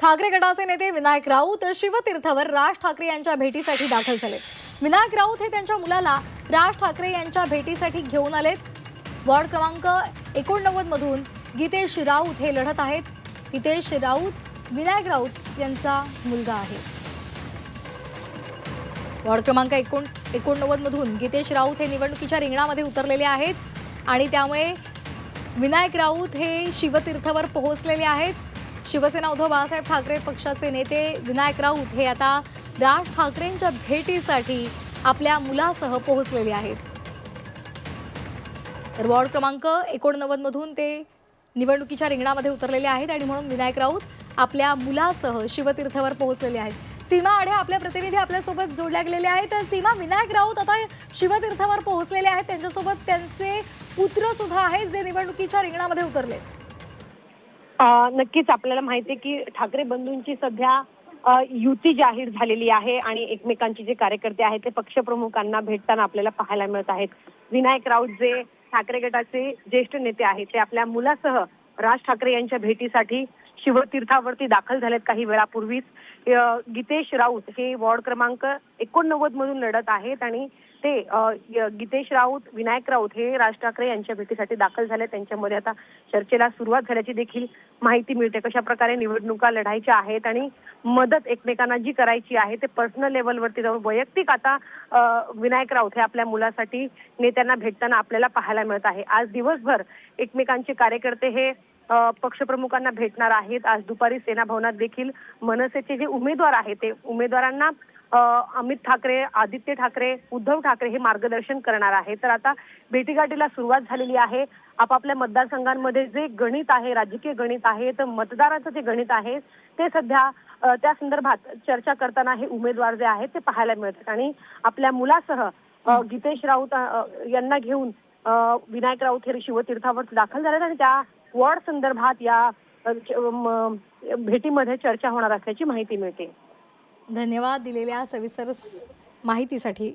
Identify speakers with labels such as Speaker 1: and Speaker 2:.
Speaker 1: ठाकरे गटाचे नेते विनायक राऊत शिवतीर्थावर राज ठाकरे यांच्या भेटीसाठी दाखल झाले। विनायक राऊत हे त्यांच्या मुलाला राज ठाकरे यांच्या भेटीसाठी घेऊन आलेत। वॉर्ड क्रमांक 89 मधून गीतेश राऊत हे लढत आहेत। गीतेश राऊत विनायक राऊत यांचा मुलगा आहे। वॉर्ड क्रमांक 89 मधून गीतेश राऊत हे निवडणुकीच्या रिंगणामध्ये उतरलेले आहेत आणि त्यामुळे विनायक राऊत हे शिवतीर्थावर पोहोचलेले आहेत। शिवसेना उद्धव बाळासाहेब ठाकरे पक्षाचे नेते विनायक राऊत हे आता राज ठाकरेंच्या भेटीसाठी आपल्या मुलासह पोहोचलेले आहेत। तर वॉर्ड क्रमांक 89 मधून ते निवडणुकीच्या रिंगणामध्ये उतरलेले आहेत आणि म्हणून विनायक राऊत आपल्या मुलासह शिवतीर्थावर पोहोचलेले आहेत। सीमा आढे आपल्या प्रतिनिधी आपल्यासोबत जोडल्या गेलेले आहेत। तर सीमा, विनायक राऊत आता शिवतीर्थावर पोहोचलेले आहेत, त्यांच्यासोबत त्यांचे पुत्र सुद्धा आहेत जे निवडणुकीच्या रिंगणामध्ये उतरले।
Speaker 2: नक्कीच आपल्याला माहिती आहे की ठाकरे बंधूंची सध्या युती जाहीर झालेली आहे आणि एकमेकांचे जे कार्यकर्ते आहेत ते पक्षप्रमुखांना भेटताना आपल्याला पाहायला मिळत आहेत। विनायक राऊत जे ठाकरे गटाचे ज्येष्ठ नेते आहेत ते आपल्या मुलासह राज ठाकरे यांच्या भेटीसाठी शिवतीर्थावरती दाखल झालेत। काही वेळापूर्वीच गीतेश राऊत हे वॉर्ड क्रमांक 89 मधून लढत आहेत आणि ते गीतेश राऊत विनायक राऊत हे राज ठाकरे यांच्या भेटीसाठी दाखल झाले। त्यांच्यामध्ये आता चर्चेला सुरुवात झाल्याची देखील माहिती मिळते। कशा प्रकारे निवडणुका लढायच्या आहेत आणि मदत एकमेकांना जी करायची आहे ते पर्सनल लेवलवरती जाऊन वैयक्तिक आता विनायक राऊत हे आपल्या मुलासाठी नेत्यांना भेटताना आपल्याला पाहायला मिळत आहे। आज दिवसभर एकमेकांचे कार्यकर्ते हे पक्षप्रमुखांना भेटणार आहेत। आज दुपारी सेना भवनात देखील मनसेचे जे उमेदवार आहेत ते उमेदवारांना अमित ठाकरे, आदित्य ठाकरे, उद्धव ठाकरे हे मार्गदर्शन करणार आहे। तर आता भेटीगाठीला सुरुवात झालेली आहे। आपापल्या मतदारसंघांमध्ये जे गणित आहे, राजकीय गणित आहे, तर मतदारांचं जे गणित आहे ते सध्या त्या संदर्भात चर्चा करताना हे उमेदवार जे आहेत ते पाहायला मिळतात आणि आपल्या मुलासह गीतेश राऊत यांना घेऊन विनायक राऊत हे शिवतीर्थावर दाखल झाले आणि त्या वॉर्ड संदर्भात या भेटीमध्ये चर्चा होणार असल्याची माहिती मिळते।
Speaker 1: धन्यवाद दिलेल्या सविस्तर माहितीसाठी।